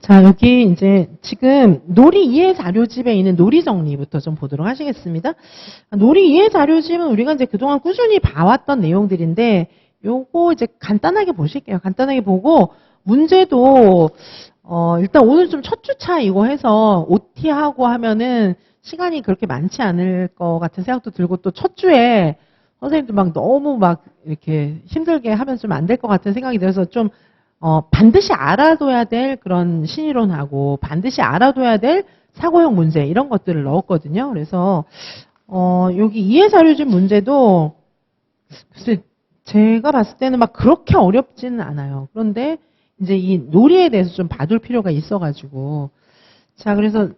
자, 여기 이제 지금 놀이 이해 자료집에 있는 놀이 정리부터 좀 보도록 하시겠습니다. 놀이 이해 자료집은 우리가 이제 그동안 꾸준히 봐왔던 내용들인데, 요거 이제 간단하게 보실게요. 간단하게 보고, 문제도, 일단 오늘 좀 첫 주차 이거 해서 OT하고 하면은 시간이 그렇게 많지 않을 것 같은 생각도 들고, 또 첫 주에 선생님도 막 너무 막 이렇게 힘들게 하면 좀 안 될 것 같은 생각이 들어서 좀 반드시 알아둬야 될 그런 신이론하고 반드시 알아둬야 될 사고형 문제 이런 것들을 넣었거든요. 그래서 여기 이해자료집 문제도 글쎄 제가 봤을 때는 막 그렇게 어렵지는 않아요. 그런데 이제 이 놀이에 대해서 좀 봐둘 필요가 있어가지고 자 그래서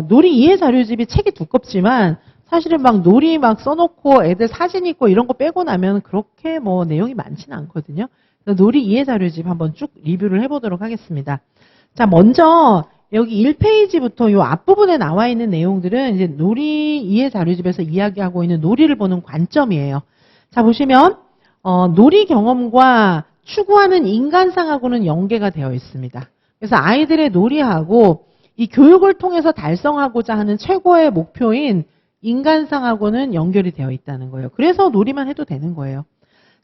놀이 이해자료집이 책이 두껍지만 사실은 막 놀이 막 써놓고 애들 사진 있고 이런 거 빼고 나면 그렇게 뭐 내용이 많지는 않거든요. 놀이 이해 자료집 한번 쭉 리뷰를 해보도록 하겠습니다. 자, 먼저 여기 1페이지부터 이 앞부분에 나와 있는 내용들은 이제 놀이 이해 자료집에서 이야기하고 있는 놀이를 보는 관점이에요. 자, 보시면 놀이 경험과 추구하는 인간상하고는 연계가 되어 있습니다. 그래서 아이들의 놀이하고 이 교육을 통해서 달성하고자 하는 최고의 목표인 인간상하고는 연결이 되어 있다는 거예요. 그래서 놀이만 해도 되는 거예요.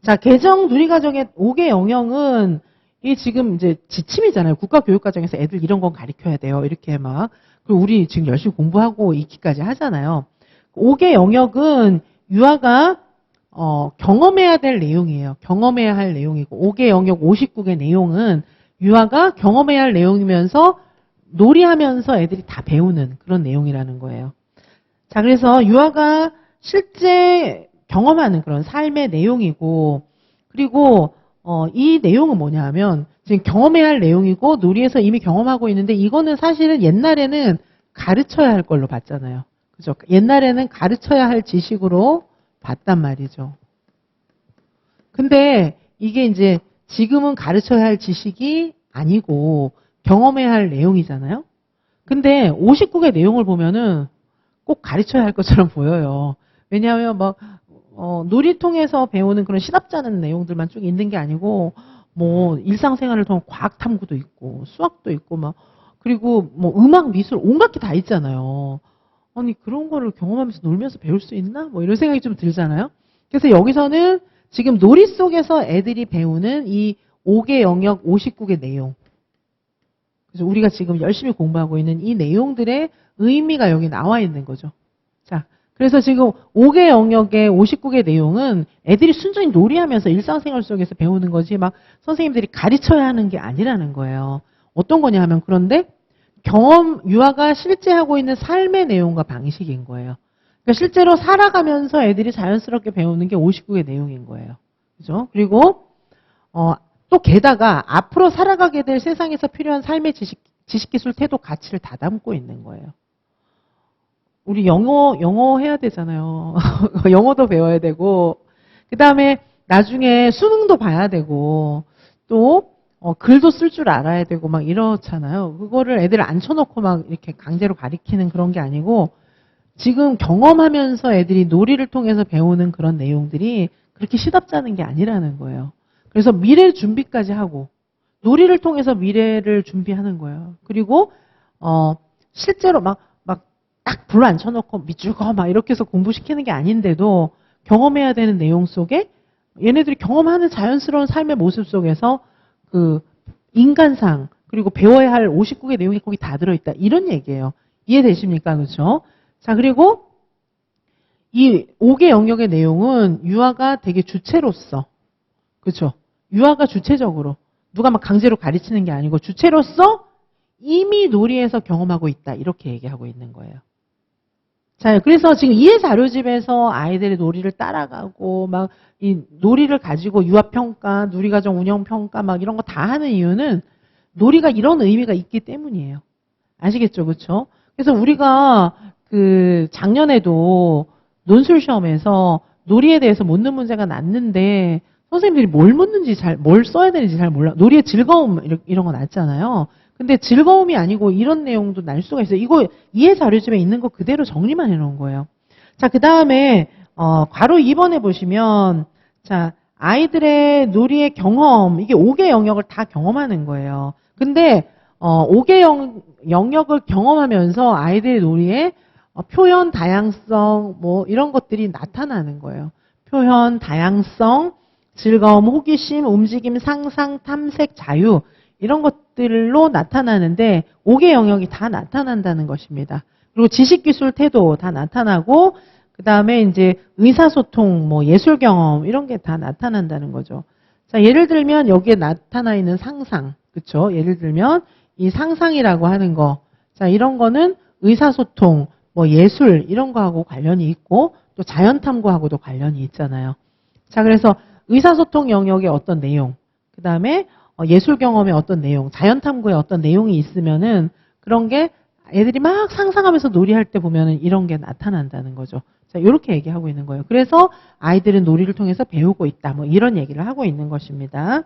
자, 개정 누리과정의 5개 영역은 이 지금 이제 지침이잖아요. 국가교육과정에서 애들 이런 건 가르쳐야 돼요. 이렇게 막. 그리고 우리 지금 열심히 공부하고 익히까지 하잖아요. 5개 영역은 유아가 경험해야 될 내용이에요. 경험해야 할 내용이고 5개 영역 59개 내용은 유아가 경험해야 할 내용이면서 놀이하면서 애들이 다 배우는 그런 내용이라는 거예요. 자, 그래서 유아가 실제 경험하는 그런 삶의 내용이고 그리고 이 내용은 뭐냐 하면 지금 경험해야 할 내용이고 놀이에서 이미 경험하고 있는데 이거는 사실은 옛날에는 가르쳐야 할 걸로 봤잖아요. 그죠? 옛날에는 가르쳐야 할 지식으로 봤단 말이죠. 근데 이게 이제 지금은 가르쳐야 할 지식이 아니고 경험해야 할 내용이잖아요. 근데 59개 내용을 보면은 꼭 가르쳐야 할 것처럼 보여요. 왜냐하면 막 놀이 통해서 배우는 그런 시답잖은 내용들만 쭉 있는 게 아니고 뭐 일상생활을 통한 과학 탐구도 있고 수학도 있고 막 그리고 뭐 음악 미술 온갖 게 다 있잖아요. 아니 그런 거를 경험하면서 놀면서 배울 수 있나? 뭐 이런 생각이 좀 들잖아요. 그래서 여기서는 지금 놀이 속에서 애들이 배우는 이 5개 영역 59개 내용. 그래서 우리가 지금 열심히 공부하고 있는 이 내용들의 의미가 여기 나와 있는 거죠. 자, 그래서 지금 5개 영역의 59개 내용은 애들이 순전히 놀이하면서 일상생활 속에서 배우는 거지 막 선생님들이 가르쳐야 하는 게 아니라는 거예요. 어떤 거냐 하면 그런데 유아가 실제 하고 있는 삶의 내용과 방식인 거예요. 그러니까 실제로 살아가면서 애들이 자연스럽게 배우는 게 59개 내용인 거예요. 그죠? 그리고 또 게다가 앞으로 살아가게 될 세상에서 필요한 삶의 지식, 기술, 태도, 가치를 다 담고 있는 거예요. 우리 영어 해야 되잖아요. 영어도 배워야 되고, 그 다음에 나중에 수능도 봐야 되고, 또, 글도 쓸 줄 알아야 되고, 막 이렇잖아요. 그거를 애들 앉혀놓고 막 이렇게 강제로 가리키는 그런 게 아니고, 지금 경험하면서 애들이 놀이를 통해서 배우는 그런 내용들이 그렇게 시답잖은 게 아니라는 거예요. 그래서 미래 준비까지 하고, 놀이를 통해서 미래를 준비하는 거예요. 그리고, 실제로 딱 불 앉혀놓고 밑줄거 막 이렇게 해서 공부시키는 게 아닌데도 경험해야 되는 내용 속에 얘네들이 경험하는 자연스러운 삶의 모습 속에서 그 인간상 그리고 배워야 할 59개 내용이 거기 다 들어있다. 이런 얘기예요. 이해되십니까? 그렇죠? 자, 그리고 이 5개 영역의 내용은 유아가 되게 주체로서 그렇죠? 유아가 주체적으로 누가 막 강제로 가르치는 게 아니고 주체로서 이미 놀이에서 경험하고 있다. 이렇게 얘기하고 있는 거예요. 자, 그래서 지금 이해 자료집에서 아이들의 놀이를 따라가고 막 이 놀이를 가지고 유아평가, 누리과정 운영평가 막 이런 거 다 하는 이유는 놀이가 이런 의미가 있기 때문이에요. 아시겠죠? 그렇죠? 그래서 우리가 그 작년에도 논술 시험에서 놀이에 대해서 묻는 문제가 났는데 선생님들이 뭘 써야 되는지 잘 몰라. 놀이의 즐거움 이런 거 났잖아요. 근데 즐거움이 아니고 이런 내용도 날 수가 있어요. 이거 이해 자료집에 있는 거 그대로 정리만 해놓은 거예요. 자, 그 다음에 괄호 2번에 보시면 자 아이들의 놀이의 경험 이게 5개 영역을 다 경험하는 거예요. 근데 5개 영역을 경험하면서 아이들의 놀이에 표현, 다양성, 뭐 이런 것들이 나타나는 거예요. 표현, 다양성, 즐거움, 호기심, 움직임, 상상, 탐색, 자유 이런 것들로 나타나는데 5개 영역이 다 나타난다는 것입니다. 그리고 지식, 기술, 태도 다 나타나고 그 다음에 이제 의사소통, 뭐 예술 경험 이런 게 다 나타난다는 거죠. 자, 예를 들면 여기에 나타나 있는 상상, 그렇죠? 예를 들면 이 상상이라고 하는 거, 자 이런 거는 의사소통, 뭐 예술 이런 거하고 관련이 있고 또 자연탐구하고도 관련이 있잖아요. 자, 그래서 의사소통 영역의 어떤 내용, 그 다음에 예술 경험의 어떤 내용, 자연탐구의 어떤 내용이 있으면은 그런 게 애들이 막 상상하면서 놀이할 때 보면은 이런 게 나타난다는 거죠. 자, 이렇게 얘기하고 있는 거예요. 그래서 아이들은 놀이를 통해서 배우고 있다. 뭐 이런 얘기를 하고 있는 것입니다.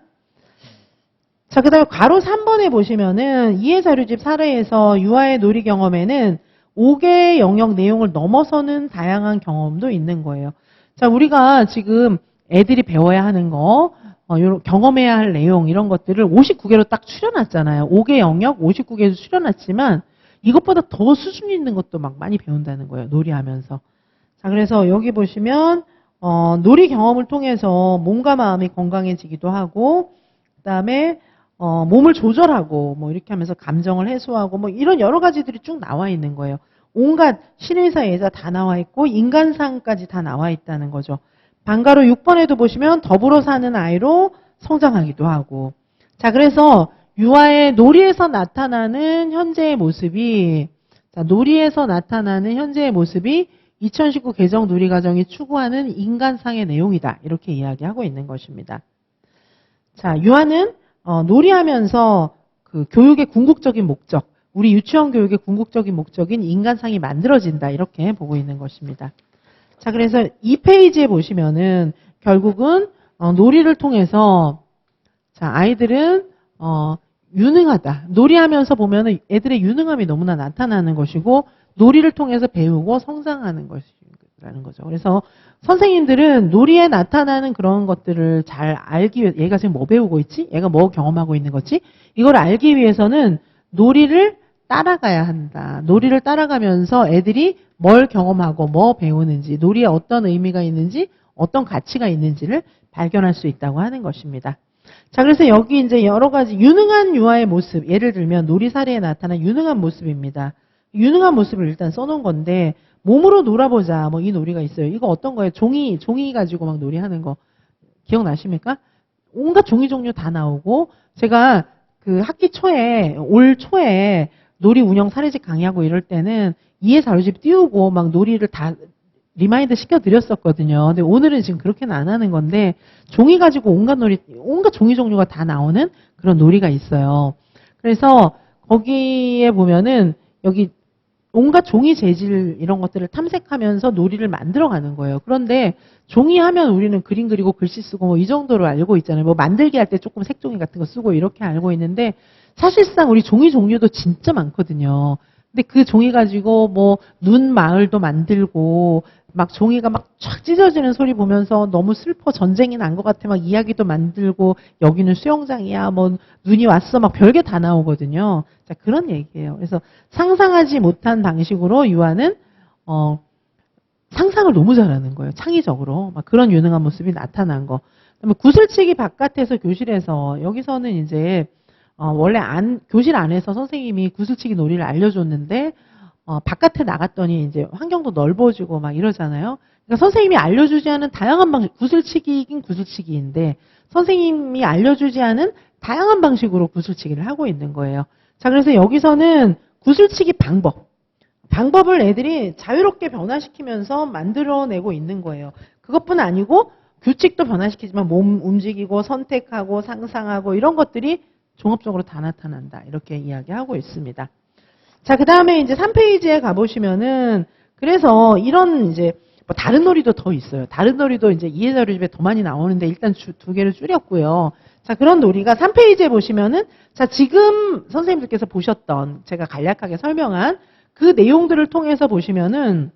자, 그 다음에 괄호 3번에 보시면은 이해자료집 사례에서 유아의 놀이 경험에는 5개 영역 내용을 넘어서는 다양한 경험도 있는 거예요. 자, 우리가 지금 애들이 배워야 하는 거, 경험해야 할 내용 이런 것들을 59개로 딱 추려놨잖아요. 5개 영역 59개로 추려놨지만 이것보다 더 수준 있는 것도 막 많이 배운다는 거예요. 놀이하면서. 자, 그래서 여기 보시면 놀이 경험을 통해서 몸과 마음이 건강해지기도 하고 그다음에 몸을 조절하고 뭐 이렇게 하면서 감정을 해소하고 뭐 이런 여러 가지들이 쭉 나와 있는 거예요. 온갖 신의사 예자 다 나와 있고 인간상까지 다 나와 있다는 거죠. 방가로 6번에도 보시면 더불어 사는 아이로 성장하기도 하고. 자, 그래서 유아의 놀이에서 나타나는 현재의 모습이, 자, 놀이에서 나타나는 현재의 모습이 2019 개정 누리과정이 추구하는 인간상의 내용이다. 이렇게 이야기하고 있는 것입니다. 자, 유아는 놀이하면서 그 교육의 궁극적인 목적, 우리 유치원 교육의 궁극적인 목적인 인간상이 만들어진다. 이렇게 보고 있는 것입니다. 자, 그래서 이 페이지에 보시면은 결국은 놀이를 통해서 자, 아이들은 유능하다. 놀이하면서 보면은 애들의 유능함이 너무나 나타나는 것이고 놀이를 통해서 배우고 성장하는 것이라는 거죠. 그래서 선생님들은 놀이에 나타나는 그런 것들을 잘 알기 위해 얘가 지금 뭐 배우고 있지? 얘가 뭐 경험하고 있는 거지? 이걸 알기 위해서는 놀이를 따라가야 한다. 놀이를 따라가면서 애들이 뭘 경험하고 뭐 배우는지, 놀이에 어떤 의미가 있는지, 어떤 가치가 있는지를 발견할 수 있다고 하는 것입니다. 자, 그래서 여기 이제 여러 가지 유능한 유아의 모습, 예를 들면 놀이 사례에 나타난 유능한 모습입니다. 유능한 모습을 일단 써놓은 건데 몸으로 놀아보자. 뭐 이 놀이가 있어요. 이거 어떤 거예요? 종이 가지고 막 놀이하는 거 기억나십니까? 온갖 종이 종류 다 나오고 제가 그 학기 초에 올 초에 놀이 운영 사례집 강의하고 이럴 때는 이해자료집 띄우고 막 놀이를 다 리마인드 시켜드렸었거든요. 근데 오늘은 지금 그렇게는 안 하는 건데 종이 가지고 온갖 종이 종류가 다 나오는 그런 놀이가 있어요. 그래서 거기에 보면은 여기 온갖 종이 재질 이런 것들을 탐색하면서 놀이를 만들어가는 거예요. 그런데 종이 하면 우리는 그림 그리고 글씨 쓰고 뭐 이 정도로 알고 있잖아요. 뭐 만들기 할 때 조금 색종이 같은 거 쓰고 이렇게 알고 있는데 사실상 우리 종이 종류도 진짜 많거든요. 근데 그 종이 가지고 뭐 눈 마을도 만들고 막 종이가 막 촥 찢어지는 소리 보면서 너무 슬퍼 전쟁이 난 것 같아 막 이야기도 만들고 여기는 수영장이야 뭐 눈이 왔어 막 별게 다 나오거든요. 자, 그런 얘기예요. 그래서 상상하지 못한 방식으로 유아는 상상을 너무 잘하는 거예요. 창의적으로 막 그런 유능한 모습이 나타난 거. 그다음에 구슬치기 바깥에서 교실에서 여기서는 이제 원래 교실 안에서 선생님이 구슬치기 놀이를 알려줬는데 바깥에 나갔더니 이제 환경도 넓어지고 막 이러잖아요. 그러니까 선생님이 알려주지 않은 다양한 방식, 구슬치기이긴 구슬치기인데 선생님이 알려주지 않은 다양한 방식으로 구슬치기를 하고 있는 거예요. 자, 그래서 여기서는 구슬치기 방법을 애들이 자유롭게 변화시키면서 만들어내고 있는 거예요. 그것뿐 아니고 규칙도 변화시키지만 몸 움직이고 선택하고 상상하고 이런 것들이 종합적으로 다 나타난다. 이렇게 이야기하고 있습니다. 자, 그 다음에 이제 3페이지에 가보시면은, 그래서 이런 이제, 뭐 다른 놀이도 더 있어요. 다른 놀이도 이제 이해자료집에 더 많이 나오는데 일단 두 개를 줄였고요. 자, 그런 놀이가 3페이지에 보시면은, 자, 지금 선생님들께서 보셨던, 제가 간략하게 설명한 그 내용들을 통해서 보시면은,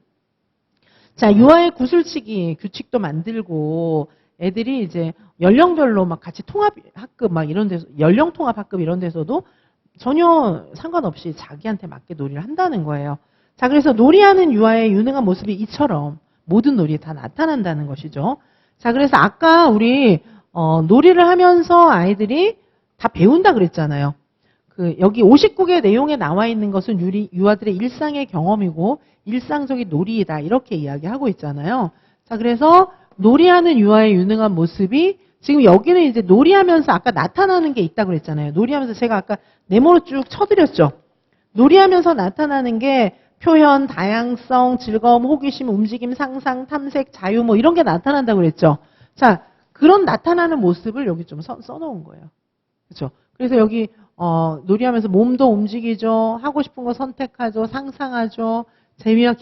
자, 유아의 구슬치기 규칙도 만들고, 애들이 이제 연령별로 막 같이 통합 학급 막 이런 데서, 연령 통합 학급 이런 데서도 전혀 상관없이 자기한테 맞게 놀이를 한다는 거예요. 자, 그래서 놀이하는 유아의 유능한 모습이 이처럼 모든 놀이에 다 나타난다는 것이죠. 자, 그래서 아까 우리 놀이를 하면서 아이들이 다 배운다 그랬잖아요. 여기 59개 내용에 나와 있는 것은 유아들의 일상의 경험이고 일상적인 놀이이다 이렇게 이야기하고 있잖아요. 자, 그래서 놀이하는 유아의 유능한 모습이 지금 여기는 이제 놀이하면서 아까 나타나는 게 있다고 그랬잖아요. 놀이하면서 제가 아까 네모로 쭉 쳐드렸죠. 놀이하면서 나타나는 게 표현, 다양성, 즐거움, 호기심, 움직임, 상상, 탐색, 자유 뭐 이런 게 나타난다고 그랬죠. 자, 그런 나타나는 모습을 여기 좀 써놓은 거예요. 그렇죠? 그래서 여기 놀이하면서 몸도 움직이죠. 하고 싶은 거 선택하죠. 상상하죠. 재미와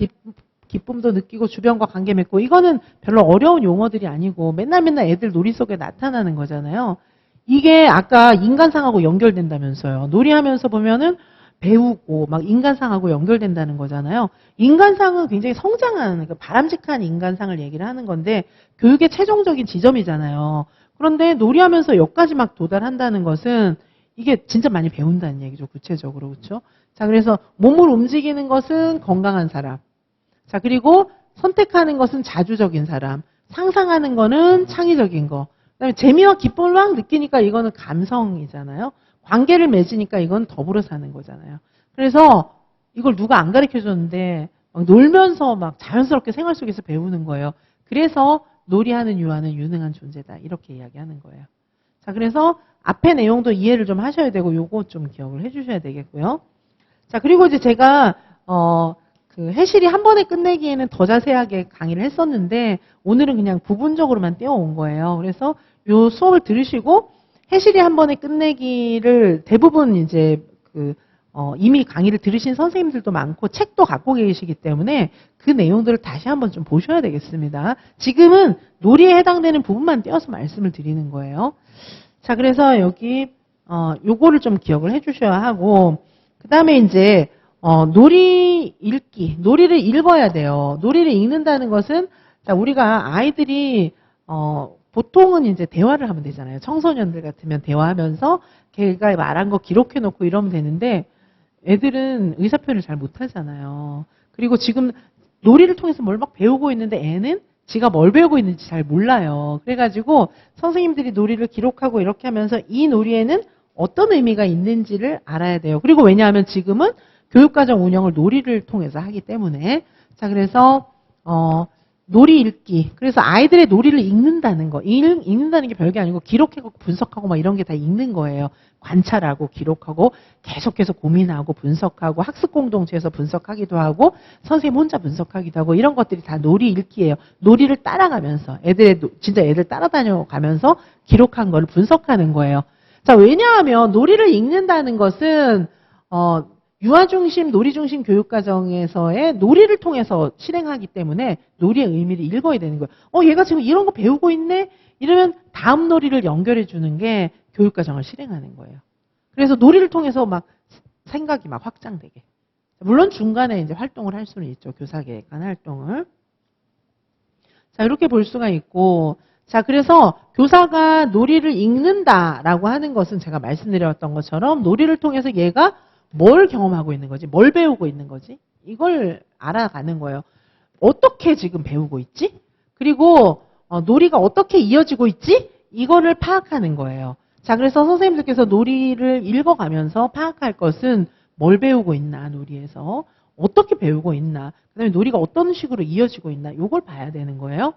기쁨도 느끼고 주변과 관계 맺고 이거는 별로 어려운 용어들이 아니고 맨날 애들 놀이 속에 나타나는 거잖아요. 이게 아까 인간상하고 연결된다면서요. 놀이하면서 보면은 배우고 막 인간상하고 연결된다는 거잖아요. 인간상은 굉장히 성장하는 바람직한 인간상을 얘기를 하는 건데 교육의 최종적인 지점이잖아요. 그런데 놀이하면서 여기까지 막 도달한다는 것은 이게 진짜 많이 배운다는 얘기죠. 구체적으로. 그렇죠? 자, 그래서 몸을 움직이는 것은 건강한 사람. 자, 그리고 선택하는 것은 자주적인 사람. 상상하는 거는 창의적인 거. 그다음에 재미와 기쁨을 막 느끼니까 이거는 감성이잖아요. 관계를 맺으니까 이건 더불어 사는 거잖아요. 그래서 이걸 누가 안 가르쳐 줬는데 막 놀면서 막 자연스럽게 생활 속에서 배우는 거예요. 그래서 놀이하는 유아는 유능한 존재다. 이렇게 이야기하는 거예요. 자, 그래서 앞에 내용도 이해를 좀 하셔야 되고 요거 좀 기억을 해 주셔야 되겠고요. 자, 그리고 이제 제가 해실이 한 번에 끝내기에는 더 자세하게 강의를 했었는데 오늘은 그냥 부분적으로만 떼어온 거예요. 그래서 요 수업을 들으시고 해실이 한 번에 끝내기를 대부분 이제 이미 강의를 들으신 선생님들도 많고 책도 갖고 계시기 때문에 그 내용들을 다시 한번 좀 보셔야 되겠습니다. 지금은 놀이에 해당되는 부분만 떼어서 말씀을 드리는 거예요. 자, 그래서 여기 요거를 좀 기억을 해 주셔야 하고 그 다음에 이제 놀이 읽기, 놀이를 읽어야 돼요. 놀이를 읽는다는 것은 자, 우리가 아이들이 보통은 이제 대화를 하면 되잖아요. 청소년들 같으면 대화하면서 걔가 말한 거 기록해 놓고 이러면 되는데 애들은 의사표현을 잘 못하잖아요. 그리고 지금 놀이를 통해서 뭘 막 배우고 있는데 애는 지가 뭘 배우고 있는지 잘 몰라요. 그래가지고 선생님들이 놀이를 기록하고 이렇게 하면서 이 놀이에는 어떤 의미가 있는지를 알아야 돼요. 그리고 왜냐하면 지금은 교육과정 운영을 놀이를 통해서 하기 때문에 자, 그래서 놀이 읽기. 그래서 아이들의 놀이를 읽는다는 거. 읽는다는 게 별게 아니고 기록하고 분석하고 막 이런 게 다 읽는 거예요. 관찰하고 기록하고 계속해서 고민하고 분석하고 학습 공동체에서 분석하기도 하고 선생님 혼자 분석하기도 하고 이런 것들이 다 놀이 읽기예요. 놀이를 따라가면서 진짜 애들 따라다녀 가면서 기록한 거를 분석하는 거예요. 자, 왜냐하면 놀이를 읽는다는 것은 유아중심, 놀이중심 교육과정에서의 놀이를 통해서 실행하기 때문에 놀이의 의미를 읽어야 되는 거예요. 얘가 지금 이런 거 배우고 있네? 이러면 다음 놀이를 연결해 주는 게 교육과정을 실행하는 거예요. 그래서 놀이를 통해서 막 생각이 막 확장되게. 물론 중간에 이제 활동을 할 수는 있죠. 교사계획 간 활동을. 자, 이렇게 볼 수가 있고. 자, 그래서 교사가 놀이를 읽는다라고 하는 것은 제가 말씀드렸던 것처럼 놀이를 통해서 얘가 뭘 경험하고 있는 거지? 뭘 배우고 있는 거지? 이걸 알아가는 거예요. 어떻게 지금 배우고 있지? 그리고 놀이가 어떻게 이어지고 있지? 이거를 파악하는 거예요. 자, 그래서 선생님들께서 놀이를 읽어가면서 파악할 것은 뭘 배우고 있나, 놀이에서. 어떻게 배우고 있나, 그 다음에 놀이가 어떤 식으로 이어지고 있나, 이걸 봐야 되는 거예요.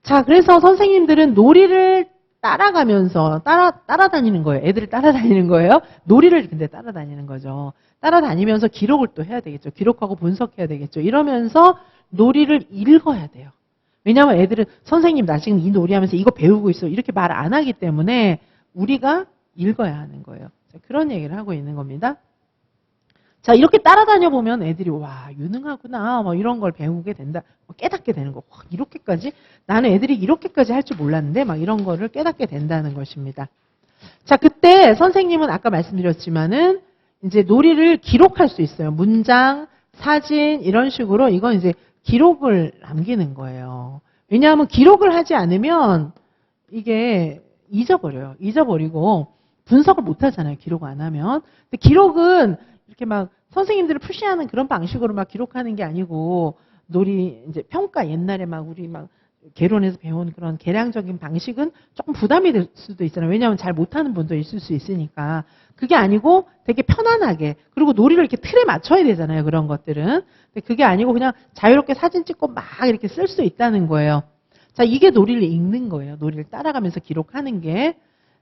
자, 그래서 선생님들은 놀이를 따라가면서 따라다니는 거예요. 애들을 따라다니는 거예요. 놀이를 근데 따라다니는 거죠. 따라다니면서 기록을 또 해야 되겠죠. 기록하고 분석해야 되겠죠. 이러면서 놀이를 읽어야 돼요. 왜냐하면 애들은 선생님 나 지금 이 놀이하면서 이거 배우고 있어 이렇게 말 안 하기 때문에 우리가 읽어야 하는 거예요. 자, 그런 얘기를 하고 있는 겁니다. 자, 이렇게 따라다녀 보면 애들이 와 유능하구나 뭐 이런 걸 배우게 된다, 깨닫게 되는 거. 와, 이렇게까지 나는 애들이 이렇게까지 할 줄 몰랐는데 막 이런 거를 깨닫게 된다는 것입니다. 자, 그때 선생님은 아까 말씀드렸지만은 이제 놀이를 기록할 수 있어요. 문장, 사진 이런 식으로 이건 이제 기록을 남기는 거예요. 왜냐하면 기록을 하지 않으면 이게 잊어버려요. 잊어버리고 분석을 못 하잖아요. 기록 안 하면. 근데 기록은 이렇게 막 선생님들을 푸시하는 그런 방식으로 막 기록하는 게 아니고 놀이 이제 평가 옛날에 막 우리 막 개론에서 배운 그런 계량적인 방식은 조금 부담이 될 수도 있잖아요. 왜냐하면 잘 못하는 분도 있을 수 있으니까. 그게 아니고 되게 편안하게 그리고 놀이를 이렇게 틀에 맞춰야 되잖아요. 그런 것들은. 근데 그게 아니고 그냥 자유롭게 사진 찍고 막 이렇게 쓸 수 있다는 거예요. 자, 이게 놀이를 읽는 거예요. 놀이를 따라가면서 기록하는 게.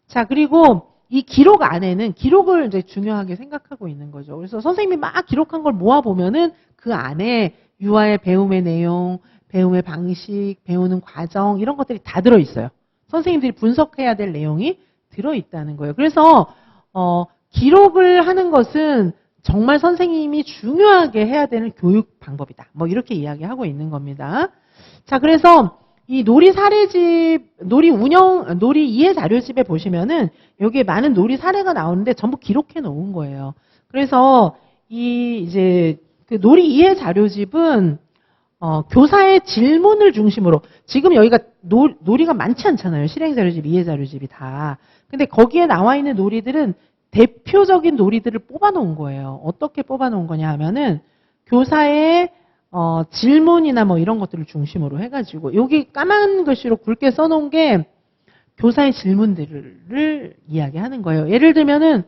자, 그리고 이 기록 안에는 기록을 이제 중요하게 생각하고 있는 거죠. 그래서 선생님이 막 기록한 걸 모아보면은 그 안에 유아의 배움의 내용, 배움의 방식, 배우는 과정 이런 것들이 다 들어있어요. 선생님들이 분석해야 될 내용이 들어있다는 거예요. 그래서 기록을 하는 것은 정말 선생님이 중요하게 해야 되는 교육 방법이다. 뭐 이렇게 이야기하고 있는 겁니다. 자, 그래서 이 놀이 사례집, 놀이 이해 자료집에 보시면은 여기에 많은 놀이 사례가 나오는데 전부 기록해 놓은 거예요. 그래서 이제 그 놀이 이해 자료집은 교사의 질문을 중심으로 지금 여기가 놀이가 많지 않잖아요. 실행 자료집, 이해 자료집이 다. 근데 거기에 나와 있는 놀이들은 대표적인 놀이들을 뽑아 놓은 거예요. 어떻게 뽑아 놓은 거냐 하면은 교사의 질문이나 뭐 이런 것들을 중심으로 해가지고 여기 까만 글씨로 굵게 써놓은 게 교사의 질문들을 이야기하는 거예요. 예를 들면은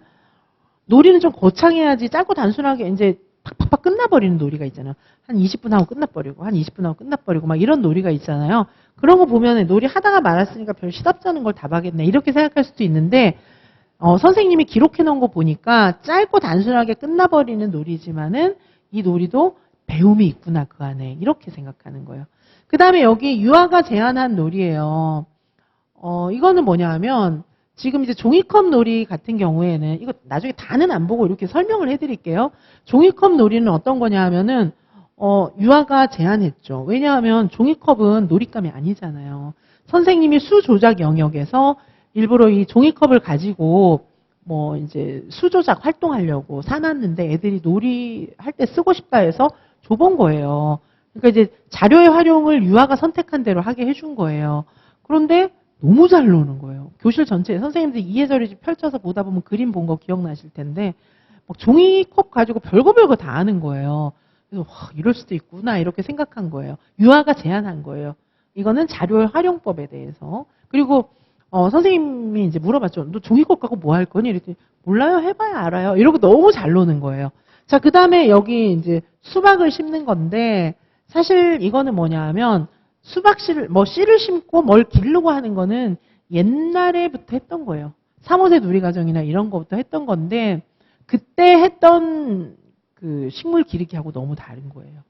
놀이는 좀 거창해야지 짧고 단순하게 이제 팍팍팍 끝나버리는 놀이가 있잖아요. 한 20분 하고 끝나버리고 한 20분 하고 끝나버리고 막 이런 놀이가 있잖아요. 그런 거 보면은 놀이 하다가 말았으니까 별 시답지 않은 걸 답하겠네 이렇게 생각할 수도 있는데 선생님이 기록해 놓은 거 보니까 짧고 단순하게 끝나버리는 놀이지만은 이 놀이도 배움이 있구나 그 안에 이렇게 생각하는 거예요. 그 다음에 여기 유아가 제안한 놀이예요. 이거는 뭐냐 하면 지금 이제 종이컵 놀이 같은 경우에는 이거 나중에 다는 안 보고 이렇게 설명을 해드릴게요. 종이컵 놀이는 어떤 거냐 하면은 유아가 제안했죠. 왜냐하면 종이컵은 놀잇감이 아니잖아요. 선생님이 수 조작 영역에서 일부러 이 종이컵을 가지고 뭐 이제 수 조작 활동하려고 사놨는데 애들이 놀이할 때 쓰고 싶다 해서 줘본 거예요. 그러니까 이제 자료의 활용을 유아가 선택한 대로 하게 해준 거예요. 그런데 너무 잘 노는 거예요. 교실 전체에 선생님들이 이해자료집 펼쳐서 보다 보면 그림 본 거 기억나실 텐데 막 종이컵 가지고 별거 다 하는 거예요. 그래서 와, 이럴 수도 있구나 이렇게 생각한 거예요. 유아가 제안한 거예요. 이거는 자료의 활용법에 대해서. 그리고 선생님이 이제 물어봤죠. 너 종이컵 갖고 뭐 할 거니? 이랬더니 몰라요. 해봐야 알아요. 이러고 너무 잘 노는 거예요. 자, 그 다음에 여기 이제 수박을 심는 건데 사실 이거는 뭐냐 하면 수박씨를 씨를 심고 뭘 기르고 하는 거는 옛날에부터 했던 거예요. 3호세 누리과정이나 이런 거부터 했던 건데 그때 했던 그 식물 기르기하고 너무 다른 거예요.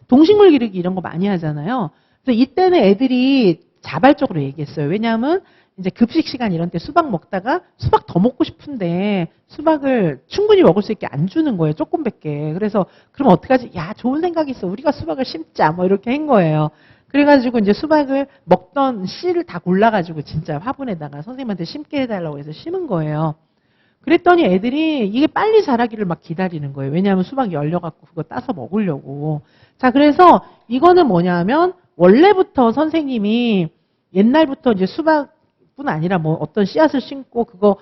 동식물 기르기 이런 거 많이 하잖아요. 그래서 이때는 애들이 자발적으로 얘기했어요. 왜냐하면 이제 급식 시간 이런 때 수박 먹다가 수박 더 먹고 싶은데 수박을 충분히 먹을 수 있게 안 주는 거예요. 조금밖에. 그래서 그럼 어떡하지? 야, 좋은 생각이 있어. 우리가 수박을 심자. 뭐 이렇게 한 거예요. 그래가지고 이제 수박을 먹던 씨를 다 골라가지고 진짜 화분에다가 선생님한테 심게 해달라고 해서 심은 거예요. 그랬더니 애들이 이게 빨리 자라기를 막 기다리는 거예요. 왜냐하면 수박이 열려갖고 그거 따서 먹으려고. 자, 그래서 이거는 뭐냐면 원래부터 선생님이 옛날부터 이제 수박뿐 아니라 뭐 어떤 씨앗을 심고 그거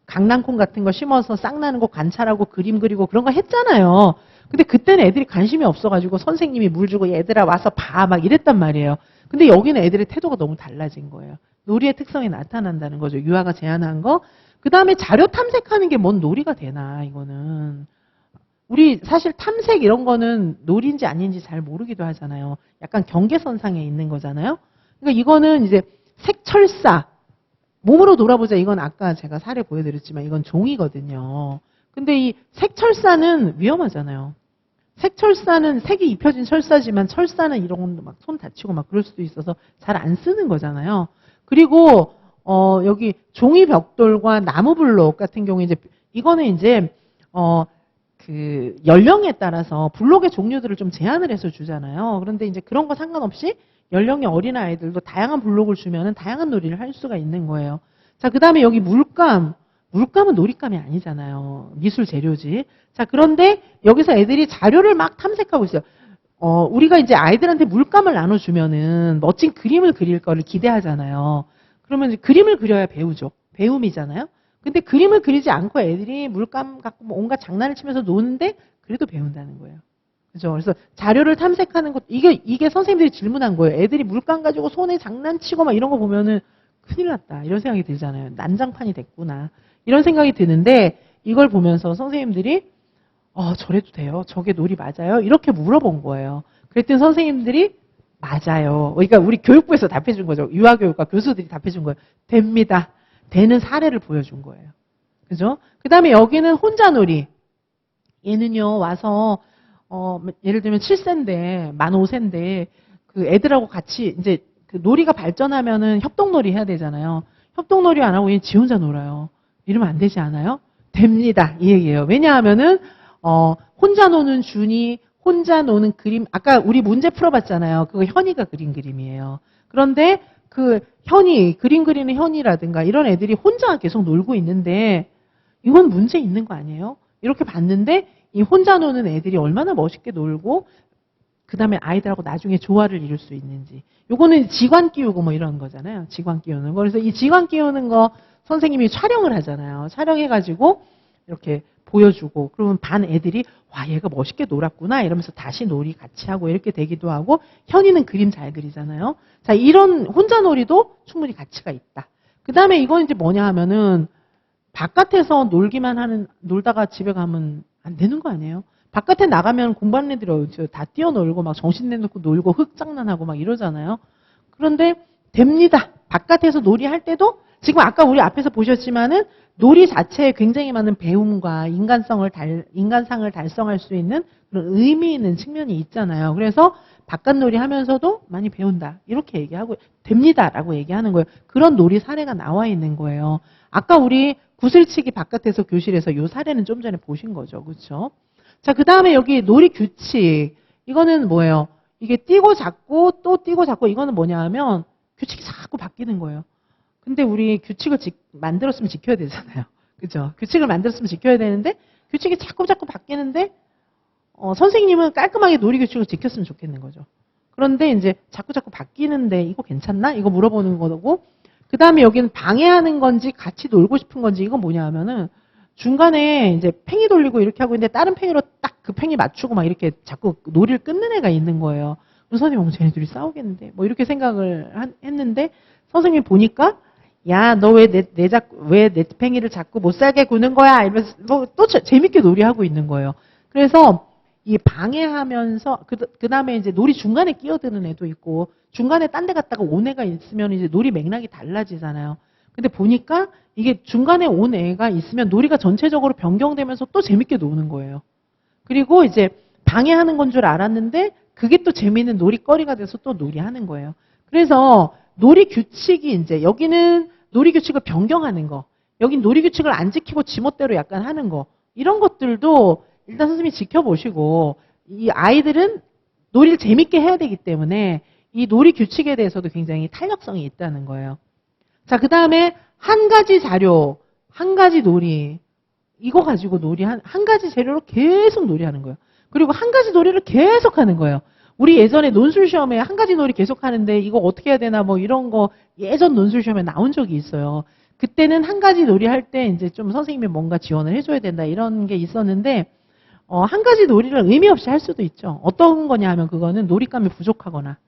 강낭콩 같은 거 심어서 싹 나는 거 관찰하고 그림 그리고 그런 거 했잖아요. 근데 그때는 애들이 관심이 없어가지고 선생님이 물 주고 얘들아 와서 봐 막 이랬단 말이에요. 근데 여기는 애들의 태도가 너무 달라진 거예요. 놀이의 특성이 나타난다는 거죠. 유아가 제안한 거. 그 다음에 자료 탐색하는 게 뭔 놀이가 되나 이거는. 우리 사실 탐색 이런 거는 놀이인지 아닌지 잘 모르기도 하잖아요. 약간 경계선상에 있는 거잖아요. 그러니까 이거는 이제 색철사. 몸으로 놀아보자. 이건 아까 제가 사례 보여드렸지만 이건 종이거든요. 근데 이 색철사는 위험하잖아요. 색철사는 색이 입혀진 철사지만 철사는 이런 건 막 손 다치고 막 그럴 수도 있어서 잘 안 쓰는 거잖아요. 그리고 여기 종이 벽돌과 나무 블록 같은 경우에 이제 이거는 이제 그 연령에 따라서 블록의 종류들을 좀 제한을 해서 주잖아요. 그런데 이제 그런 거 상관없이 연령이 어린 아이들도 다양한 블록을 주면은 다양한 놀이를 할 수가 있는 거예요. 자, 그다음에 여기 물감은 놀잇감이 아니잖아요. 미술 재료지. 자, 그런데 여기서 애들이 자료를 막 탐색하고 있어요. 우리가 이제 아이들한테 물감을 나눠주면은 멋진 그림을 그릴 거를 기대하잖아요. 그러면 이제 그림을 그려야 배우죠. 배움이잖아요. 근데 그림을 그리지 않고 애들이 물감 갖고 뭐 온갖 장난을 치면서 노는데 그래도 배운다는 거예요. 그죠? 그래서 자료를 탐색하는 것, 이게 선생님들이 질문한 거예요. 애들이 물감 가지고 손에 장난치고 막 이런 거 보면은 큰일 났다. 이런 생각이 들잖아요. 난장판이 됐구나. 이런 생각이 드는데 이걸 보면서 선생님들이 저래도 돼요. 저게 놀이 맞아요? 이렇게 물어본 거예요. 그랬더니 선생님들이 맞아요. 그러니까 우리 교육부에서 답해준 거죠. 유아교육과 교수들이 답해준 거예요. 됩니다. 되는 사례를 보여준 거예요. 그죠? 그 다음에 여기는 혼자 놀이. 얘는요, 와서, 예를 들면 7세인데, 만 5세인데, 그 애들하고 같이, 이제, 그 놀이가 발전하면은 협동놀이 해야 되잖아요. 협동놀이 안 하고 얘 지 혼자 놀아요. 이러면 안 되지 않아요? 됩니다. 이 얘기예요. 왜냐하면은, 혼자 노는 준이, 혼자 노는 그림, 아까 우리 문제 풀어봤잖아요. 그거 현이가 그린 그림이에요. 그런데 그 현이, 그림 그리는 현이라든가 이런 애들이 혼자 계속 놀고 있는데, 이건 문제 있는 거 아니에요? 이렇게 봤는데 이 혼자 노는 애들이 얼마나 멋있게 놀고 그 다음에 아이들하고 나중에 조화를 이룰 수 있는지. 요거는 지관 끼우고 뭐 이런 거잖아요. 지관 끼우는 거. 그래서 이 지관 끼우는 거 선생님이 촬영을 하잖아요. 촬영해가지고 이렇게 보여주고 그러면 반 애들이 와 얘가 멋있게 놀았구나 이러면서 다시 놀이 같이 하고 이렇게 되기도 하고 현이는 그림 잘 그리잖아요. 자 이런 혼자 놀이도 충분히 가치가 있다. 그 다음에 이건 이제 뭐냐 하면은 바깥에서 놀다가 집에 가면 안 되는 거 아니에요? 바깥에 나가면 공부하는 애들이 다 뛰어놀고 막 정신 내놓고 놀고 흙장난하고 막 이러잖아요. 그런데 됩니다. 바깥에서 놀이할 때도 지금 아까 우리 앞에서 보셨지만은 놀이 자체에 굉장히 많은 배움과 인간상을 달성할 수 있는 그런 의미 있는 측면이 있잖아요. 그래서 바깥 놀이 하면서도 많이 배운다. 이렇게 얘기하고 됩니다라고 얘기하는 거예요. 그런 놀이 사례가 나와 있는 거예요. 아까 우리 구슬치기 바깥에서 교실에서 이 사례는 좀 전에 보신 거죠. 그렇죠? 자, 그 다음에 여기 놀이 규칙. 이거는 뭐예요? 이게 뛰고 잡고 또 뛰고 잡고 이거는 뭐냐 하면 규칙이 자꾸 바뀌는 거예요. 근데 우리 규칙을 만들었으면 지켜야 되잖아요. 그죠? 규칙을 만들었으면 지켜야 되는데 규칙이 자꾸 바뀌는데 선생님은 깔끔하게 놀이 규칙을 지켰으면 좋겠는 거죠. 그런데 이제 자꾸 바뀌는데 이거 괜찮나? 이거 물어보는 거고 그 다음에 여기는 방해하는 건지 같이 놀고 싶은 건지 이건 뭐냐 하면은 중간에 이제 팽이 돌리고 이렇게 하고 있는데 다른 팽이로 딱 그 팽이 맞추고 막 이렇게 자꾸 놀이를 끊는 애가 있는 거예요. 그래서 선생님 쟤네들이 싸우겠는데 뭐 이렇게 생각을 했는데 선생님이 보니까 야 너 왜 내 팽이를 자꾸 못 살게 구는 거야 이러면서 또 재밌게 놀이하고 있는 거예요. 그래서 이 방해하면서 그 다음에 이제 놀이 중간에 끼어드는 애도 있고 중간에 딴 데 갔다가 온 애가 있으면 이제 놀이 맥락이 달라지잖아요. 근데 보니까 이게 중간에 온 애가 있으면 놀이가 전체적으로 변경되면서 또 재밌게 노는 거예요. 그리고 이제 방해하는 건 줄 알았는데 그게 또 재미있는 놀이거리가 돼서 또 놀이하는 거예요. 그래서 놀이 규칙이 이제 여기는 놀이 규칙을 변경하는 거, 여긴 놀이 규칙을 안 지키고 지멋대로 약간 하는 거 이런 것들도 일단 선생님이 지켜보시고 이 아이들은 놀이를 재밌게 해야 되기 때문에 이 놀이 규칙에 대해서도 굉장히 탄력성이 있다는 거예요. 자, 그 다음에 한 가지 자료, 한 가지 놀이 이거 가지고 한 가지 재료로 계속 놀이하는 거예요. 그리고 한 가지 놀이를 계속 하는 거예요. 우리 예전에 논술 시험에 한 가지 놀이 계속 하는데 이거 어떻게 해야 되나 뭐 이런 거 예전 논술 시험에 나온 적이 있어요. 그때는 한 가지 놀이 할 때 이제 좀 선생님이 뭔가 지원을 해줘야 된다 이런 게 있었는데 한 가지 놀이를 의미 없이 할 수도 있죠. 어떤 거냐 하면 그거는 놀잇감이 부족하거나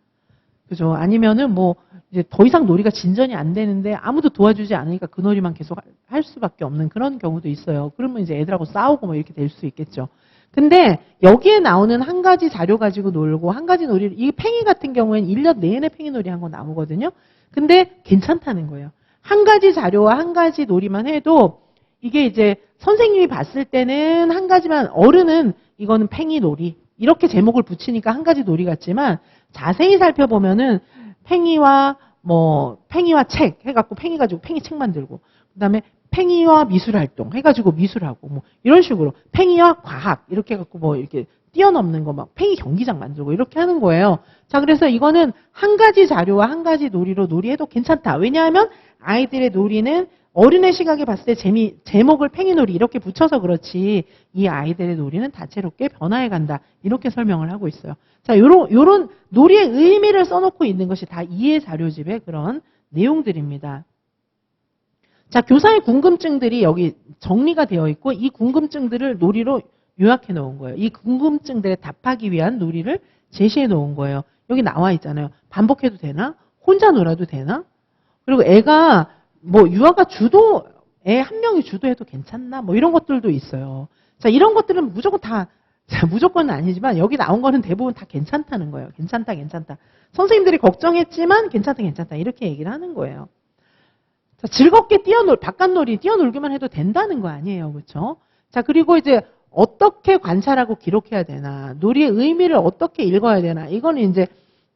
그죠? 아니면은 뭐 이제 더 이상 놀이가 진전이 안 되는데 아무도 도와주지 않으니까 그 놀이만 계속 할 수밖에 없는 그런 경우도 있어요. 그러면 이제 애들하고 싸우고 뭐 이렇게 될 수 있겠죠. 근데 여기에 나오는 한 가지 자료 가지고 놀고 한 가지 놀이를 이 팽이 같은 경우에는 1년 내내 팽이 놀이 한 거 나오거든요. 근데 괜찮다는 거예요. 한 가지 자료와 한 가지 놀이만 해도 이게 이제 선생님이 봤을 때는 한 가지만 어른은 이거는 팽이 놀이 이렇게 제목을 붙이니까 한 가지 놀이 같지만 자세히 살펴보면은 팽이와 책 해갖고 팽이 가지고 팽이 책 만들고 그다음에 팽이와 미술활동 해가지고 미술하고 뭐 이런 식으로 팽이와 과학 이렇게 해갖고 뭐 이렇게 뛰어넘는 거 막 팽이 경기장 만들고 이렇게 하는 거예요. 자, 그래서 이거는 한 가지 자료와 한 가지 놀이로 놀이해도 괜찮다. 왜냐하면 아이들의 놀이는 어른의 시각에 봤을 때 제목을 팽이놀이 이렇게 붙여서 그렇지 이 아이들의 놀이는 다채롭게 변화해 간다. 이렇게 설명을 하고 있어요. 자, 요런 놀이의 의미를 써놓고 있는 것이 다 이해 자료집의 그런 내용들입니다. 자, 교사의 궁금증들이 여기 정리가 되어 있고 이 궁금증들을 놀이로 요약해 놓은 거예요. 이 궁금증들에 답하기 위한 놀이를 제시해 놓은 거예요. 여기 나와 있잖아요. 반복해도 되나? 혼자 놀아도 되나? 그리고 애가 뭐 유아가 주도 애 한 명이 주도해도 괜찮나? 뭐 이런 것들도 있어요. 자, 이런 것들은 무조건 다 자, 무조건은 아니지만 여기 나온 거는 대부분 다 괜찮다는 거예요. 괜찮다, 괜찮다. 선생님들이 걱정했지만 괜찮다, 괜찮다. 이렇게 얘기를 하는 거예요. 자, 즐겁게 바깥놀이, 뛰어놀기만 해도 된다는 거 아니에요. 그렇죠? 자, 그리고 이제 어떻게 관찰하고 기록해야 되나, 놀이의 의미를 어떻게 읽어야 되나, 이거는 이제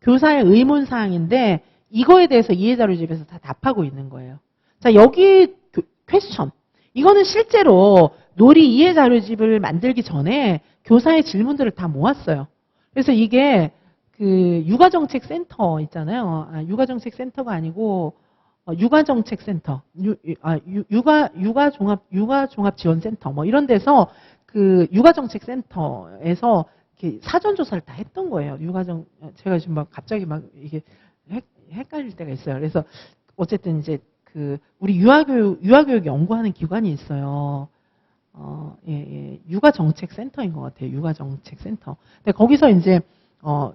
교사의 의문사항인데 이거에 대해서 이해자료집에서 다 답하고 있는 거예요. 자, 여기 퀘스천. 이거는 실제로 놀이 이해자료집을 만들기 전에 교사의 질문들을 다 모았어요. 그래서 이게 그 육아정책센터 있잖아요. 육아정책센터가 아니고 육아정책센터, 육아종합지원센터 뭐 이런 데서 그 육아정책센터에서 이렇게 사전조사를 다 했던 거예요. 제가 지금 막 갑자기 막 이게 헷갈릴 때가 있어요. 그래서 어쨌든 이제 그 우리 유아교육 연구하는 기관이 있어요. 육아정책센터인 것 같아요. 육아정책센터. 근데 거기서 이제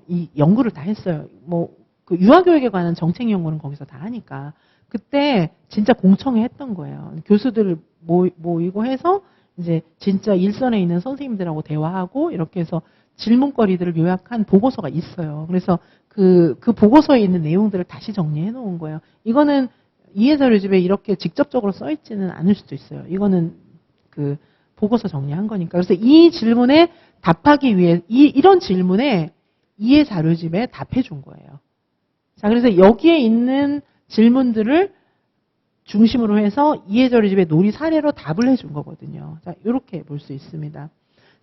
이 연구를 다 했어요. 뭐 그 유아교육에 관한 정책 연구는 거기서 다 하니까 그때 진짜 공청회 했던 거예요. 교수들을 모이고 해서 이제 진짜 일선에 있는 선생님들하고 대화하고 이렇게 해서 질문거리들을 요약한 보고서가 있어요. 그래서 그 보고서에 있는 내용들을 다시 정리해 놓은 거예요. 이거는 이해자료집에 이렇게 직접적으로 써 있지는 않을 수도 있어요. 이거는 그 보고서 정리한 거니까. 그래서 이 질문에 답하기 위해 이런 질문에 이해자료집에 답해 준 거예요. 자, 그래서 여기에 있는 질문들을 중심으로 해서 이해자료집의 놀이 사례로 답을 해준 거거든요. 자, 이렇게 볼 수 있습니다.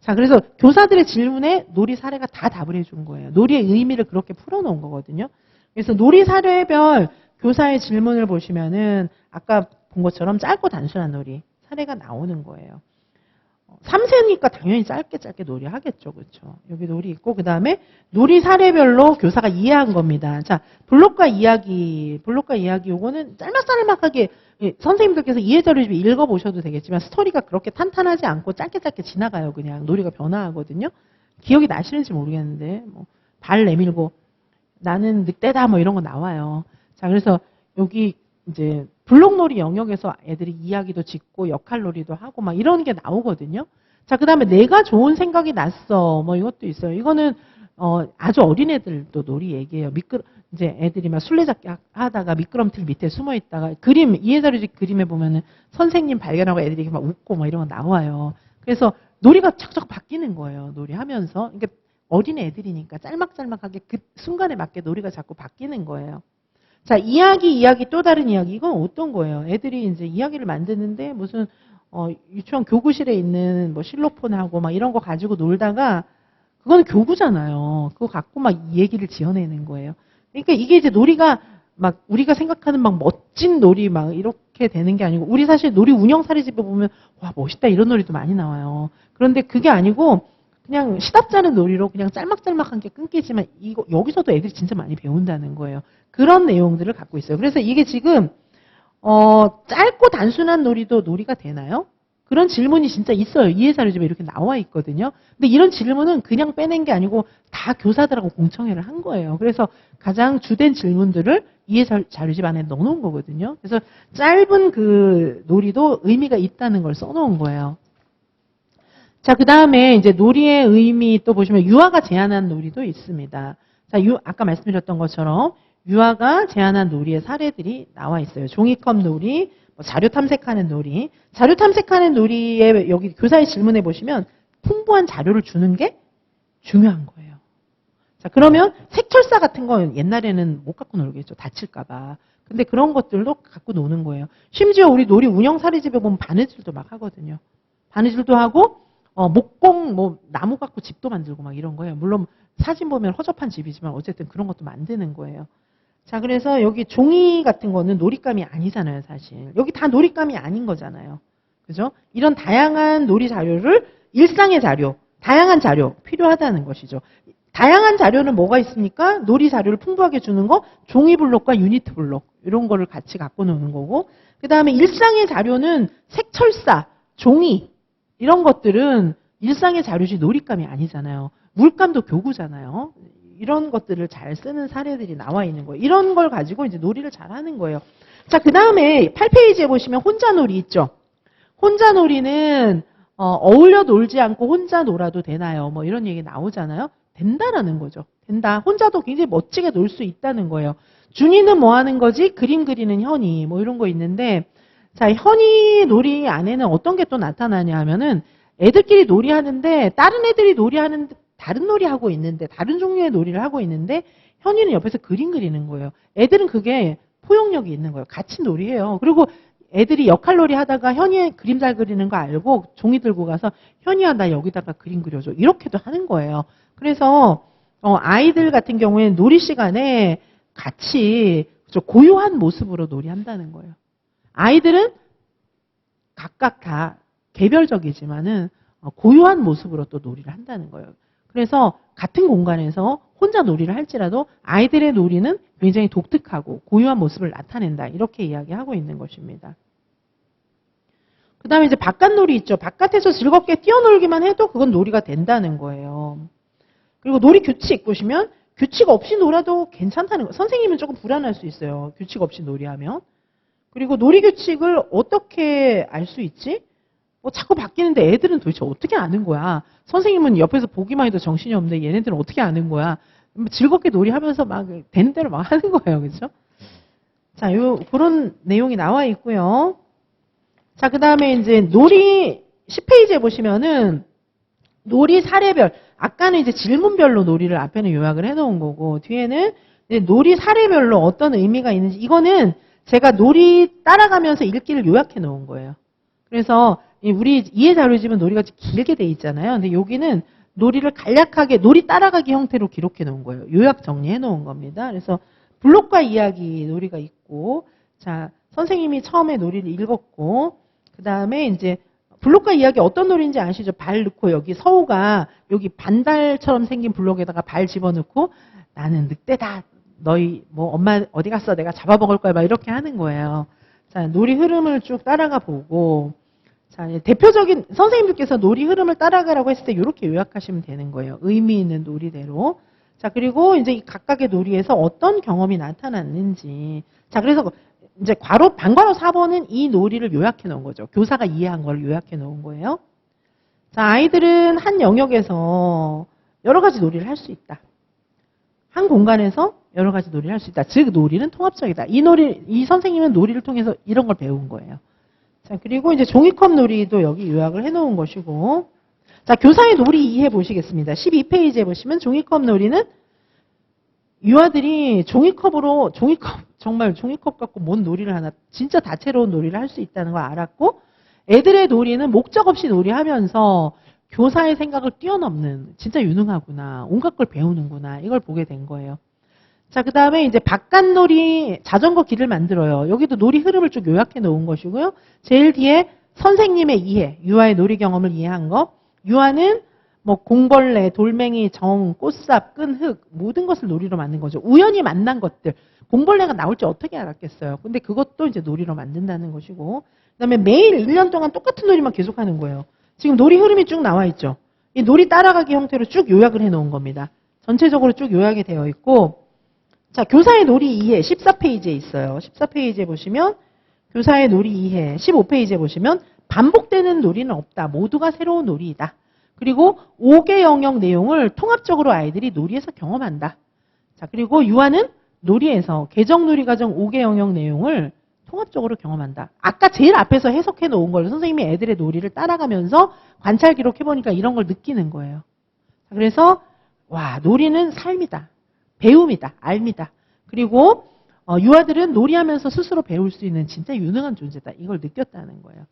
자, 그래서 교사들의 질문에 놀이 사례가 다 답을 해준 거예요. 놀이의 의미를 그렇게 풀어놓은 거거든요. 그래서 놀이 사례별 교사의 질문을 보시면은 아까 본 것처럼 짧고 단순한 놀이 사례가 나오는 거예요. 3세니까 당연히 짧게 놀이 하겠죠. 그렇죠? 여기 놀이 있고 그다음에 놀이 사례별로 교사가 이해한 겁니다. 자, 블록과 이야기 요거는 짤막하게 선생님들께서 이해자료집에 읽어보셔도 되겠지만 스토리가 그렇게 탄탄하지 않고 짧게 지나가요. 그냥 놀이가 변화하거든요. 기억이 나시는지 모르겠는데 뭐 발 내밀고 나는 늑대다 뭐 이런 거 나와요. 자, 그래서 여기 이제 블록놀이 영역에서 애들이 이야기도 짓고 역할놀이도 하고 막 이런 게 나오거든요. 자, 그 다음에 내가 좋은 생각이 났어. 뭐 이것도 있어요. 이거는 아주 어린 애들도 놀이 얘기예요. 이제 애들이 막 술래잡기 하다가 미끄럼틀 밑에 숨어 있다가 이해자료집 그림에 보면은 선생님 발견하고 애들이 막 웃고 막 이런 거 나와요. 그래서 놀이가 착착 바뀌는 거예요. 놀이 하면서. 그러니까 어린 애들이니까 짤막하게 그 순간에 맞게 놀이가 자꾸 바뀌는 거예요. 자, 이야기 또 다른 이야기. 이건 어떤 거예요? 애들이 이제 이야기를 만드는데 무슨 유치원 교구실에 있는 뭐 실로폰하고 막 이런 거 가지고 놀다가 그건 교구잖아요. 그거 갖고 막 이 얘기를 지어내는 거예요. 그러니까 이게 이제 놀이가 막 우리가 생각하는 막 멋진 놀이 막 이렇게 되는 게 아니고 우리 사실 놀이 운영 사례집에 보면 와 멋있다 이런 놀이도 많이 나와요. 그런데 그게 아니고 그냥 시답잖은 놀이로 그냥 짤막한 게 끊기지만 이거 여기서도 애들이 진짜 많이 배운다는 거예요. 그런 내용들을 갖고 있어요. 그래서 이게 지금 짧고 단순한 놀이도 놀이가 되나요? 그런 질문이 진짜 있어요. 이해자료집에 이렇게 나와 있거든요. 근데 이런 질문은 그냥 빼낸 게 아니고 다 교사들하고 공청회를 한 거예요. 그래서 가장 주된 질문들을 이해자료집 안에 넣어놓은 거거든요. 그래서 짧은 그 놀이도 의미가 있다는 걸 써놓은 거예요. 자, 그 다음에 이제 놀이의 의미 또 보시면 유아가 제안한 놀이도 있습니다. 자, 아까 말씀드렸던 것처럼 유아가 제안한 놀이의 사례들이 나와 있어요. 종이컵 놀이, 자료 탐색하는 놀이. 자료 탐색하는 놀이에 여기 교사의 질문에 보시면 풍부한 자료를 주는 게 중요한 거예요. 자, 그러면 색철사 같은 건 옛날에는 못 갖고 놀겠죠. 다칠까봐. 근데 그런 것들도 갖고 노는 거예요. 심지어 우리 놀이 운영 사례집에 보면 바느질도 막 하거든요. 바느질도 하고 목공, 뭐, 나무 갖고 집도 만들고 막 이런 거예요. 물론 사진 보면 허접한 집이지만 어쨌든 그런 것도 만드는 거예요. 자, 그래서 여기 종이 같은 거는 놀잇감이 아니잖아요, 사실. 여기 다 놀잇감이 아닌 거잖아요. 그죠? 이런 다양한 놀이 자료를 일상의 자료, 다양한 자료 필요하다는 것이죠. 다양한 자료는 뭐가 있습니까? 놀이 자료를 풍부하게 주는 거, 종이 블록과 유니트 블록 이런 거를 같이 갖고 노는 거고 그 다음에 일상의 자료는 색철사, 종이 이런 것들은 일상의 자료지 놀잇감이 아니잖아요. 물감도 교구잖아요. 이런 것들을 잘 쓰는 사례들이 나와 있는 거예요. 이런 걸 가지고 이제 놀이를 잘 하는 거예요. 자, 그 다음에 8페이지에 보시면 혼자 놀이 있죠. 혼자 놀이는 어울려 놀지 않고 혼자 놀아도 되나요? 뭐 이런 얘기 나오잖아요. 된다라는 거죠. 된다. 혼자도 굉장히 멋지게 놀 수 있다는 거예요. 준이는 뭐 하는 거지? 그림 그리는 현이 뭐 이런 거 있는데 자, 현이 놀이 안에는 어떤 게 또 나타나냐 하면은 애들끼리 놀이하는데 다른 애들이 놀이하는데 다른 놀이하고 있는데 다른 종류의 놀이를 하고 있는데 현이는 옆에서 그림 그리는 거예요. 애들은 그게 포용력이 있는 거예요. 같이 놀이해요. 그리고 애들이 역할놀이 하다가 현이 그림 잘 그리는 거 알고 종이 들고 가서 현이야 나 여기다가 그림 그려줘. 이렇게도 하는 거예요. 그래서 아이들 같은 경우에는 놀이 시간에 같이 고요한 모습으로 놀이한다는 거예요. 아이들은 각각 다 개별적이지만은 고요한 모습으로 또 놀이를 한다는 거예요. 그래서 같은 공간에서 혼자 놀이를 할지라도 아이들의 놀이는 굉장히 독특하고 고유한 모습을 나타낸다. 이렇게 이야기하고 있는 것입니다. 그 다음에 이제 바깥놀이 있죠. 바깥에서 즐겁게 뛰어놀기만 해도 그건 놀이가 된다는 거예요. 그리고 놀이 규칙 보시면 규칙 없이 놀아도 괜찮다는 거예요. 선생님은 조금 불안할 수 있어요. 규칙 없이 놀이하면. 그리고 놀이 규칙을 어떻게 알 수 있지? 자꾸 바뀌는데 애들은 도대체 어떻게 아는 거야? 선생님은 옆에서 보기만 해도 정신이 없는데 얘네들은 어떻게 아는 거야? 즐겁게 놀이하면서 막 되는 대로 막 하는 거예요. 그렇죠? 자, 그런 내용이 나와 있고요. 자, 그다음에 이제 놀이 10페이지에 보시면은 놀이 사례별 아까는 이제 질문별로 놀이를 앞에는 요약을 해 놓은 거고 뒤에는 이제 놀이 사례별로 어떤 의미가 있는지 이거는 제가 놀이 따라가면서 읽기를 요약해 놓은 거예요. 그래서 우리 이해 자료집은 놀이가 길게 돼 있잖아요. 근데 여기는 놀이를 간략하게 놀이 따라가기 형태로 기록해 놓은 거예요. 요약 정리해 놓은 겁니다. 그래서 블록과 이야기 놀이가 있고 자, 선생님이 처음에 놀이를 읽었고 그다음에 이제 블록과 이야기 어떤 놀이인지 아시죠? 발 넣고 여기 서우가 여기 반달처럼 생긴 블록에다가 발 집어넣고 나는 늑대다. 너희 뭐 엄마 어디 갔어? 내가 잡아먹을 거야. 막 이렇게 하는 거예요. 자, 놀이 흐름을 쭉 따라가 보고 자, 대표적인 선생님들께서 놀이 흐름을 따라가라고 했을 때 이렇게 요약하시면 되는 거예요. 의미 있는 놀이대로. 자, 그리고 이제 각각의 놀이에서 어떤 경험이 나타났는지. 자, 그래서 이제 반괄호 4번은 이 놀이를 요약해 놓은 거죠. 교사가 이해한 걸 요약해 놓은 거예요. 자, 아이들은 한 영역에서 여러 가지 놀이를 할 수 있다. 한 공간에서 여러 가지 놀이를 할 수 있다. 즉, 놀이는 통합적이다. 이 선생님은 놀이를 통해서 이런 걸 배운 거예요. 자, 그리고 이제 종이컵 놀이도 여기 요약을 해 놓은 것이고. 자, 교사의 놀이 이해 보시겠습니다. 12페이지에 보시면 종이컵 놀이는 유아들이 정말 종이컵 갖고 뭔 놀이를 하나, 진짜 다채로운 놀이를 할 수 있다는 걸 알았고, 애들의 놀이는 목적 없이 놀이하면서 교사의 생각을 뛰어넘는, 진짜 유능하구나, 온갖 걸 배우는구나, 이걸 보게 된 거예요. 자, 그 다음에 이제 바깥놀이 자전거 길을 만들어요. 여기도 놀이 흐름을 쭉 요약해 놓은 것이고요. 제일 뒤에 선생님의 이해, 유아의 놀이 경험을 이해한 거. 유아는 뭐 공벌레, 돌멩이, 정, 꽃삽, 끈, 흙 모든 것을 놀이로 만든 거죠. 우연히 만난 것들. 공벌레가 나올 줄 어떻게 알았겠어요. 근데 그것도 이제 놀이로 만든다는 것이고. 그다음에 매일 1년 동안 똑같은 놀이만 계속하는 거예요. 지금 놀이 흐름이 쭉 나와 있죠. 이 놀이 따라가기 형태로 쭉 요약을 해 놓은 겁니다. 전체적으로 쭉 요약이 되어 있고 자, 교사의 놀이 이해 14페이지에 있어요. 14페이지에 보시면 교사의 놀이 이해 15페이지에 보시면 반복되는 놀이는 없다. 모두가 새로운 놀이이다. 그리고 5개 영역 내용을 통합적으로 아이들이 놀이에서 경험한다. 자, 그리고 유아는 놀이에서 개정놀이 과정 5개 영역 내용을 통합적으로 경험한다. 아까 제일 앞에서 해석해 놓은 걸 선생님이 애들의 놀이를 따라가면서 관찰 기록해 보니까 이런 걸 느끼는 거예요. 그래서 와, 놀이는 삶이다. 배움이다. 알미다. 그리고 유아들은 놀이하면서 스스로 배울 수 있는 진짜 유능한 존재다. 이걸 느꼈다는 거예요.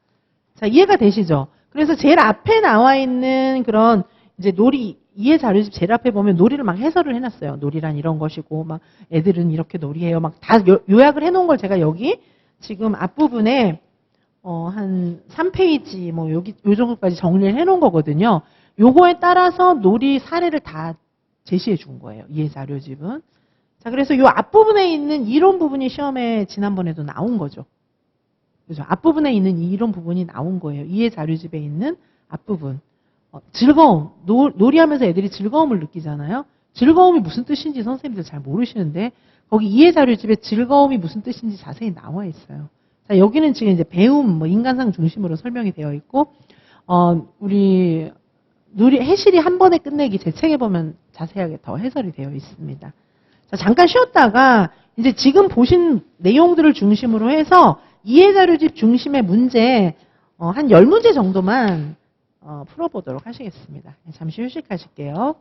자, 이해가 되시죠? 그래서 제일 앞에 나와 있는 그런 이제 놀이 이해 자료집 제일 앞에 보면 놀이를 막 해설을 해놨어요. 놀이란 이런 것이고 막 애들은 이렇게 놀이해요. 막 다 요약을 해놓은 걸 제가 여기 지금 앞부분에 한 3페이지 뭐 여기 요 정도까지 정리를 해놓은 거거든요. 요거에 따라서 놀이 사례를 다 제시해 준 거예요. 이해 자료집은. 자, 그래서 요 앞부분에 있는 이론 부분이 시험에 지난번에도 나온 거죠. 그죠? 앞부분에 있는 이 이론 부분이 나온 거예요. 이해 자료집에 있는 앞부분. 즐거움. 놀이하면서 애들이 즐거움을 느끼잖아요. 즐거움이 무슨 뜻인지 선생님들 잘 모르시는데 거기 이해 자료집에 즐거움이 무슨 뜻인지 자세히 나와 있어요. 자, 여기는 지금 이제 배움, 뭐 인간상 중심으로 설명이 되어 있고 우리 해실이 한 번에 끝내기 제 책에 보면 자세하게 더 해설이 되어 있습니다. 자, 잠깐 쉬었다가 이제 지금 보신 내용들을 중심으로 해서 이해자료집 중심의 문제 한 10문제 정도만 풀어보도록 하시겠습니다. 잠시 휴식하실게요.